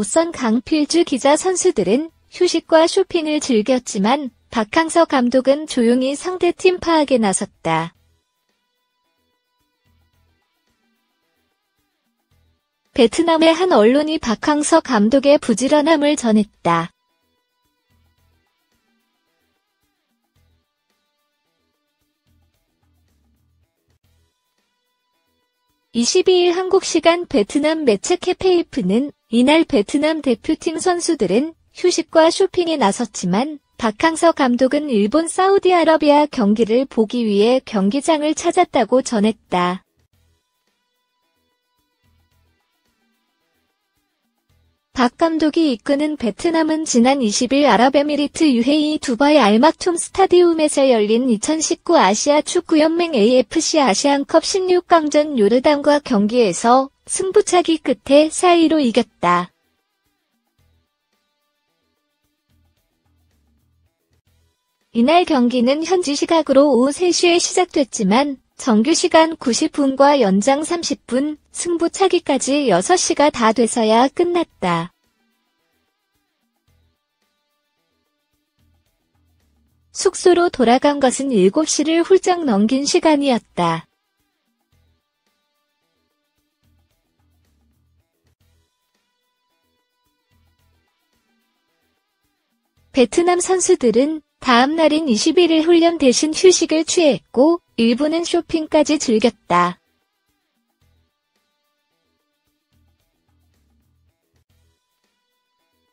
우선 강필주 기자 선수들은 휴식과 쇼핑을 즐겼지만 박항서 감독은 조용히 상대팀 파악에 나섰다. 베트남의 한 언론이 박항서 감독의 부지런함을 전했다. 22일 한국 시간 베트남 매체 KPF는 이날 베트남 대표팀 선수들은 휴식과 쇼핑에 나섰지만 박항서 감독은 일본 사우디아라비아 경기를 보기 위해 경기장을 찾았다고 전했다. 박 감독이 이끄는 베트남은 지난 20일 아랍에미리트 UAE 두바이 알막툼 스타디움에서 열린 2019 아시아 축구연맹 AFC 아시안컵 16강전 요르단과 경기에서 승부차기 끝에 4-2로 이겼다. 이날 경기는 현지 시각으로 오후 3시에 시작됐지만 정규 시간 90분과 연장 30분, 승부차기까지 6시가 다 돼서야 끝났다. 숙소로 돌아간 것은 7시를 훌쩍 넘긴 시간이었다. 베트남 선수들은 다음 날인 21일 훈련 대신 휴식을 취했고 일부는 쇼핑까지 즐겼다.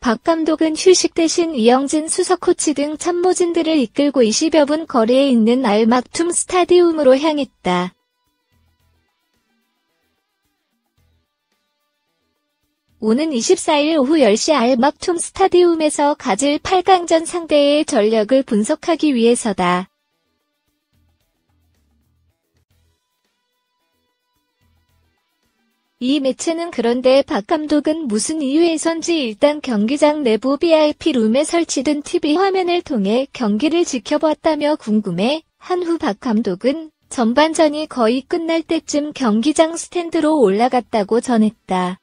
박 감독은 휴식 대신 이영진 수석 코치 등 참모진들을 이끌고 20여 분 거리에 있는 알막툼 스타디움으로 향했다. 오는 24일 오후 10시 알막툼 스타디움에서 가질 8강전 상대의 전력을 분석하기 위해서다. 이 매체는 그런데 박 감독은 무슨 이유에선지 일단 경기장 내부 VIP 룸에 설치된 TV 화면을 통해 경기를 지켜봤다며 궁금해 한 후 박 감독은 전반전이 거의 끝날 때쯤 경기장 스탠드로 올라갔다고 전했다.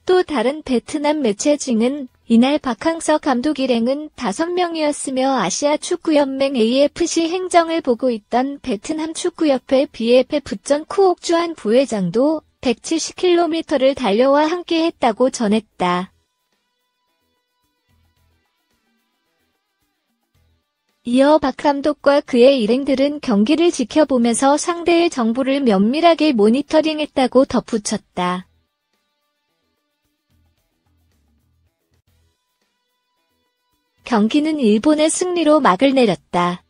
또 다른 베트남 매체 징은 이날 박항서 감독 일행은 5명이었으며 아시아 축구연맹 AFC 행정을 보고 있던 베트남 축구협회 BFF 전 쿠옥주한 부회장도 170km를 달려와 함께했다고 전했다. 이어 박 감독과 그의 일행들은 경기를 지켜보면서 상대의 정보를 면밀하게 모니터링했다고 덧붙였다. 경기는 일본의 승리로 막을 내렸다.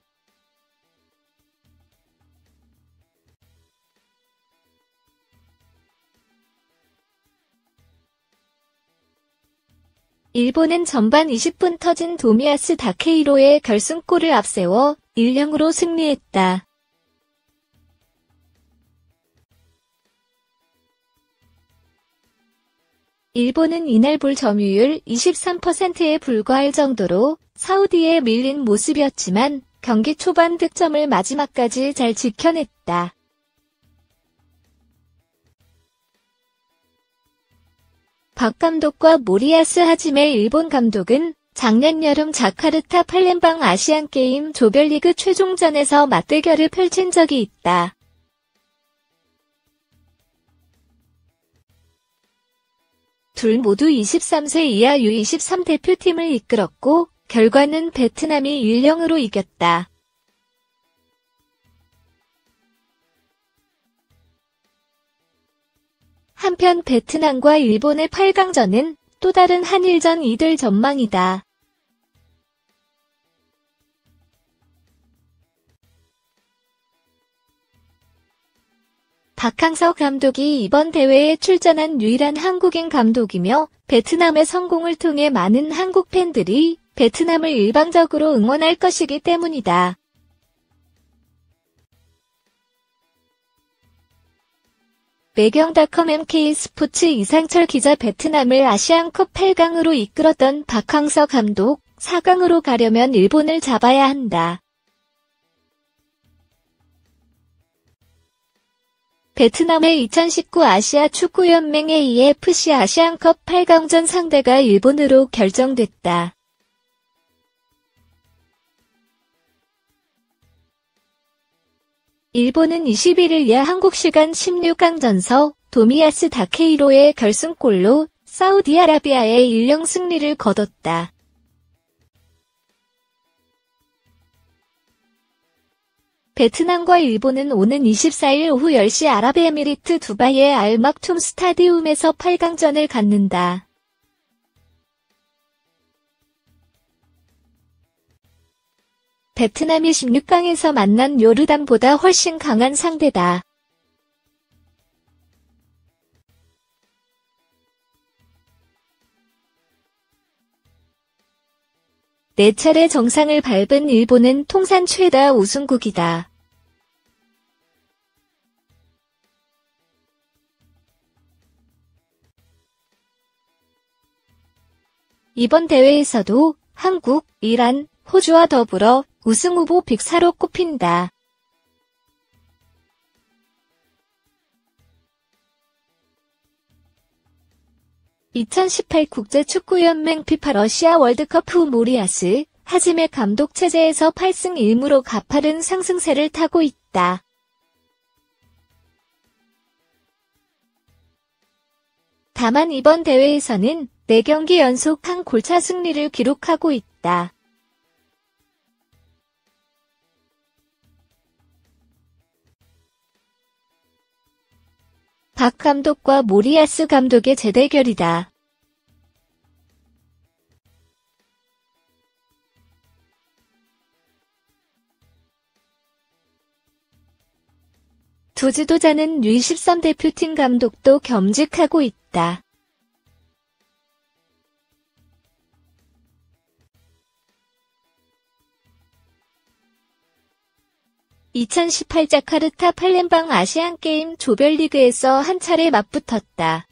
일본은 전반 20분 터진 도미야스 다케이로의 결승골을 앞세워 1-0으로 승리했다. 일본은 이날 볼 점유율 23%에 불과할 정도로 사우디에 밀린 모습이었지만 경기 초반 득점을 마지막까지 잘 지켜냈다. 박 감독과 모리야스 하지메 일본 감독은 작년 여름 자카르타 팔렘방 아시안게임 조별리그 최종전에서 맞대결을 펼친 적이 있다. 둘 모두 23세 이하 U23 대표팀을 이끌었고 결과는 베트남이 1-0으로 이겼다. 한편 베트남과 일본의 8강전은 또 다른 한일전 이들 전망이다. 박항서 감독이 이번 대회에 출전한 유일한 한국인 감독이며 베트남의 성공을 통해 많은 한국 팬들이 베트남을 일방적으로 응원할 것이기 때문이다. 매경닷컴 MK스포츠 이상철 기자 베트남을 아시안컵 8강으로 이끌었던 박항서 감독, 4강으로 가려면 일본을 잡아야 한다. 베트남의 2019 아시아 축구연맹 AFC 아시안컵 8강전 상대가 일본으로 결정됐다. 일본은 21일 야 한국 시간 16강전서 도미야스 다케이로의 결승골로 사우디아라비아의 1-0 승리를 거뒀다. 베트남과 일본은 오는 24일 오후 10시 아랍에미리트 두바이의 알막툼 스타디움에서 8강전을 갖는다. 베트남이 16강에서 만난 요르단보다 훨씬 강한 상대다. 네 차례 정상을 밟은 일본은 통산 최다 우승국이다. 이번 대회에서도 한국, 이란, 호주와 더불어 우승 후보 빅4로 꼽힌다. (2018) 국제축구연맹 피파 러시아 월드컵 후 모리아스, 하지메 감독 체제에서 8승 1무로 가파른 상승세를 타고 있다. 다만 이번 대회에서는 4경기 연속 한 골차 승리를 기록하고 있다. 박 감독과 모리아스 감독의 재대결이다. 두 지도자는 U13 대표팀 감독도 겸직하고 있다. (2018) 자카르타 팔렘방 아시안게임 조별리그에서 한 차례 맞붙었다.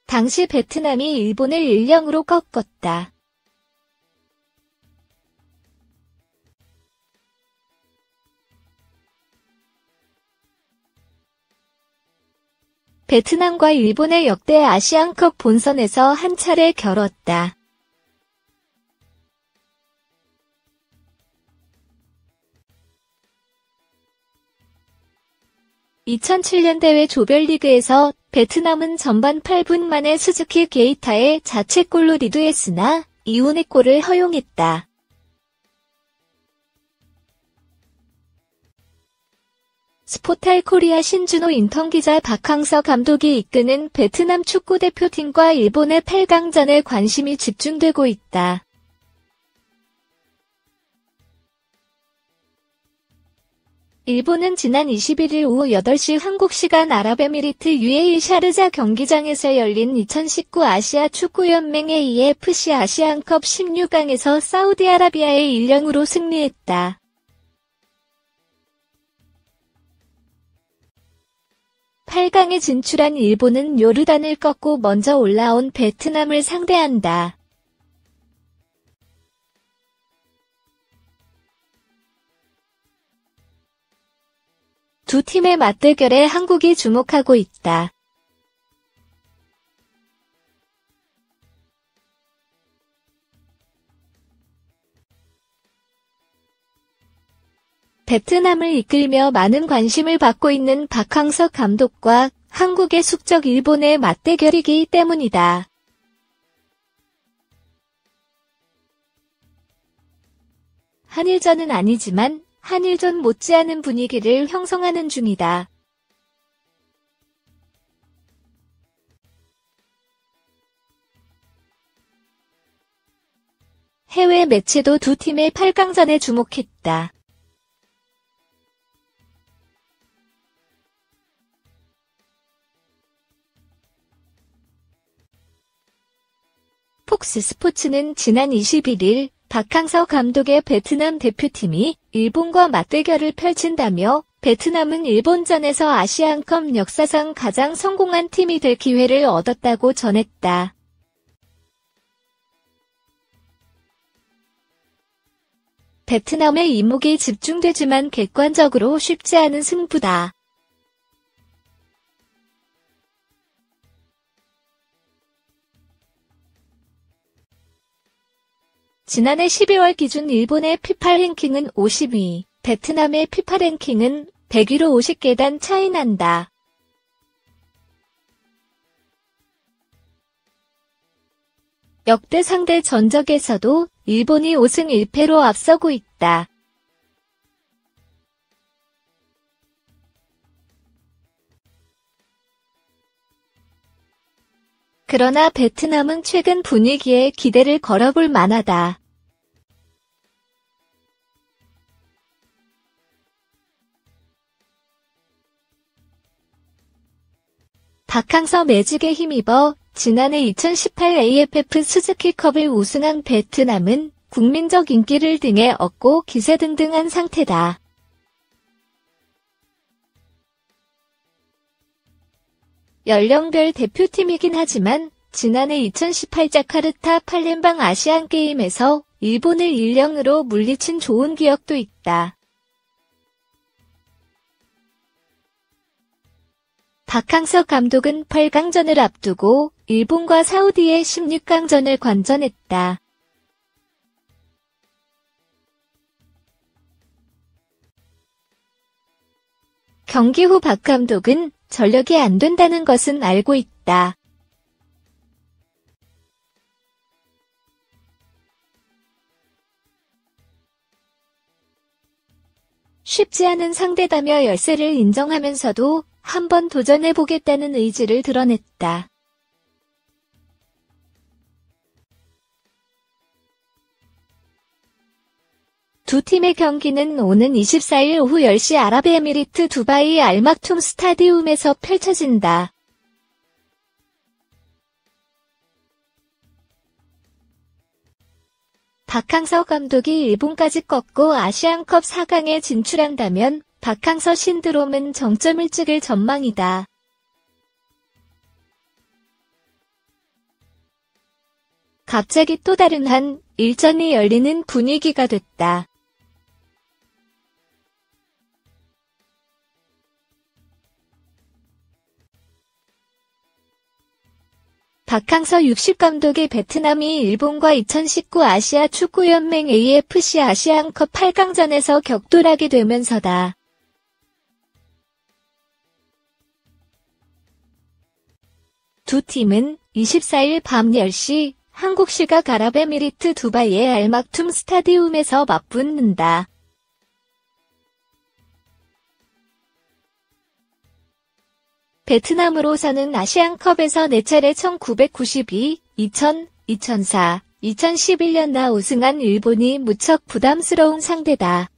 당시 베트남이 일본을 1-0으로 꺾었다. 베트남과 일본의 역대 아시안컵 본선에서 한 차례 겨뤘다. (2007년) 대회 조별리그에서 베트남은 전반 8분 만에 스즈키 게이타의 자책골로 리드했으나 이훈의 골을 허용했다. 스포탈 코리아 신준호 인턴기자 박항서 감독이 이끄는 베트남 축구대표팀과 일본의 8강전에 관심이 집중되고 있다. 일본은 지난 21일 오후 8시 한국 시간 아랍에미리트 UAE 샤르자 경기장에서 열린 2019 아시아 축구연맹 AFC 아시안컵 16강에서 사우디아라비아에 1-0으로 승리했다. 8강에 진출한 일본은 요르단을 꺾고 먼저 올라온 베트남을 상대한다. 두 팀의 맞대결에 한국이 주목하고 있다. 베트남을 이끌며 많은 관심을 받고 있는 박항서 감독과 한국의 숙적 일본의 맞대결이기 때문이다. 한일전은 아니지만 한일전 못지않은 분위기를 형성하는 중이다. 해외 매체도 두 팀의 8강전에 주목했다. 폭스 스포츠는 지난 21일 박항서 감독의 베트남 대표팀이 일본과 맞대결을 펼친다며 베트남은 일본전에서 아시안컵 역사상 가장 성공한 팀이 될 기회를 얻었다고 전했다. 베트남의 이목이 집중되지만 객관적으로 쉽지 않은 승부다. 지난해 12월 기준 일본의 피파 랭킹은 50위, 베트남의 피파 랭킹은 100위로 50계단 차이 난다. 역대 상대 전적에서도 일본이 5승 1패로 앞서고 있다. 그러나 베트남은 최근 분위기에 기대를 걸어볼 만하다. 박항서 매직에 힘입어 지난해 2018 AFF 스즈키컵을 우승한 베트남은 국민적 인기를 등에 업고 기세등등한 상태다. 연령별 대표팀이긴 하지만 지난해 2018 자카르타 팔렘방 아시안게임에서 일본을 1-0으로 물리친 좋은 기억도 있다. 박항서 감독은 8강전을 앞두고 일본과 사우디의 16강전을 관전했다. 경기 후 박 감독은 전력이 안 된다는 것은 알고 있다. 쉽지 않은 상대다며 열세를 인정하면서도 한번 도전해보겠다는 의지를 드러냈다. 두 팀의 경기는 오는 24일 오후 10시 아랍에미리트 두바이 알막툼 스타디움에서 펼쳐진다. 박항서 감독이 일본까지 꺾고 아시안컵 4강에 진출한다면 박항서 신드롬은 정점을 찍을 전망이다. 갑자기 또 다른 한 일전이 열리는 분위기가 됐다. 박항서 60감독의 베트남이 일본과 2019 아시아 축구연맹 AFC 아시안컵 8강전에서 격돌하게 되면서다. 두 팀은 24일 밤 10시 한국 시각 아랍에미리트 두바이의 알막툼 스타디움에서 맞붙는다. 베트남으로서는 아시안컵에서 4차례 1992, 2000, 2004, 2011년나 우승한 일본이 무척 부담스러운 상대다.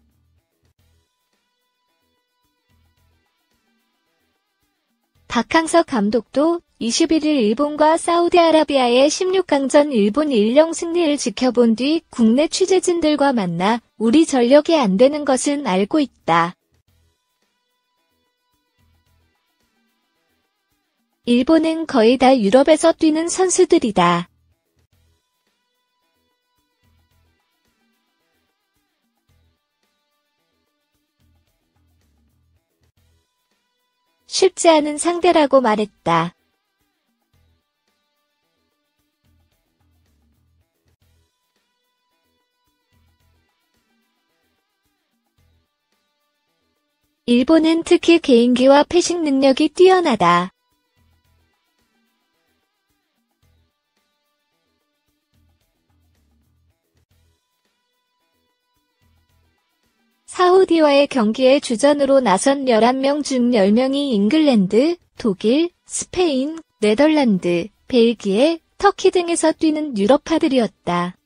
박항서 감독도 21일 일본과 사우디아라비아의 16강전 일본 1-0 승리를 지켜본 뒤 국내 취재진들과 만나 우리 전력이 안 되는 것은 알고 있다. 일본은 거의 다 유럽에서 뛰는 선수들이다. 쉽지 않은 상대라고 말했다. 일본은 특히 개인기와 패싱 능력이 뛰어나다. 사우디와의 경기에 주전으로 나선 11명 중 10명이 잉글랜드, 독일, 스페인, 네덜란드, 벨기에, 터키 등에서 뛰는 유럽파들이었다.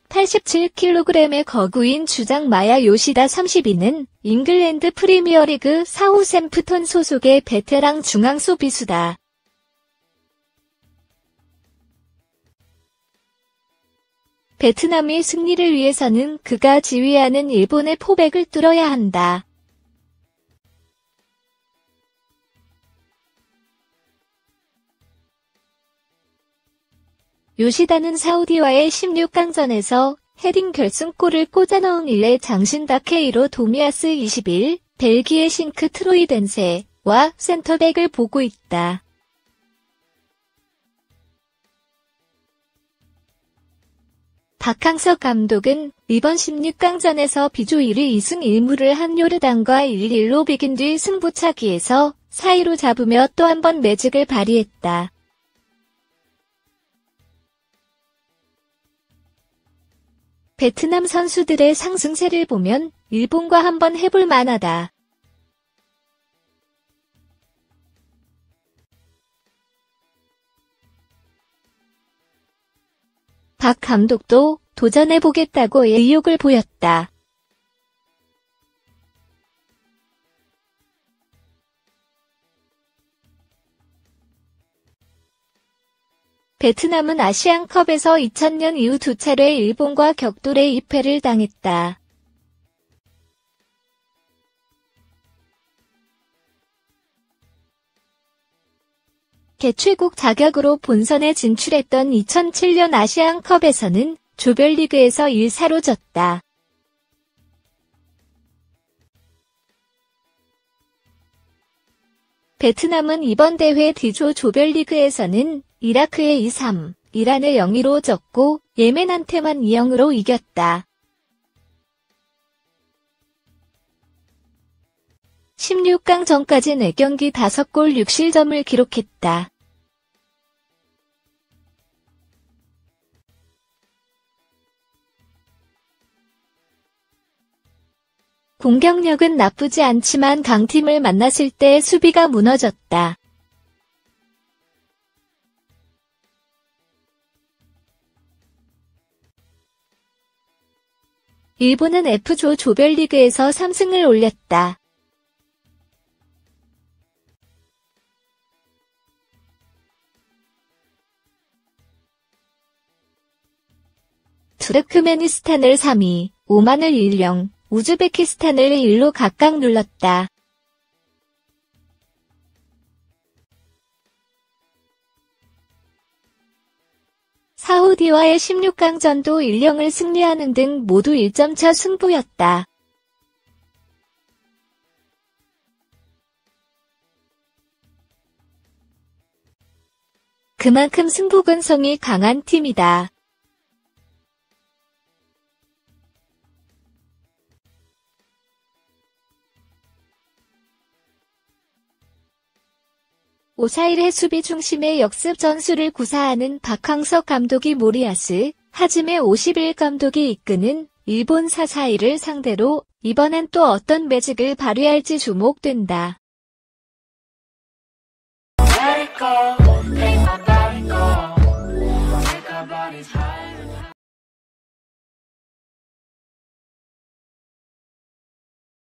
87kg의 거구인 주장 마야 요시다 32는 잉글랜드 프리미어리그 사우샘프턴 소속의 베테랑 중앙 수비수다. 베트남의 승리를 위해서는 그가 지휘하는 일본의 포백을 뚫어야 한다. 요시다는 사우디와의 16강전에서 헤딩 결승골을 꽂아 넣은 일레 장신 다케이로 도미아스 21, 벨기에 싱크 트로이덴세와 센터백을 보고 있다. 박항서 감독은 이번 16강전에서 비조 1위 2승 1무를 한 요르단과 1-1로 비긴 뒤 승부차기에서 4위로 잡으며 또 한 번 매직을 발휘했다. 베트남 선수들의 상승세를 보면 일본과 한번 해볼 만하다. 박 감독도 도전해보겠다고 의욕을 보였다. 베트남은 아시안컵에서 2000년 이후 2차례 일본과 격돌의 2패를 당했다. 개최국 자격으로 본선에 진출했던 2007년 아시안컵에서는 조별리그에서 1-4로 졌다. 베트남은 이번 대회 D조 조별리그에서는 이라크에 2-3, 이란에 0-2로 졌고 예멘한테만 2-0으로 이겼다. 16강 전까지 4경기 5골 6실점을 기록했다. 공격력은 나쁘지 않지만 강팀을 만났을 때 수비가 무너졌다. 일본은 F조 조별리그에서 3승을 올렸다. 투르크메니스탄을 3위, 오만을 1-0, 우즈베키스탄을 1로 각각 눌렀다. 사우디와의 16강전도 1-0을 승리하는 등 모두 1점차 승부였다. 그만큼 승부근성이 강한 팀이다. 오사일의 수비 중심의 역습 전술을 구사하는 박항서 감독이 모리아스, 하즈메 51 감독이 이끄는 일본 4-4-2를 상대로 이번엔 또 어떤 매직을 발휘할지 주목된다.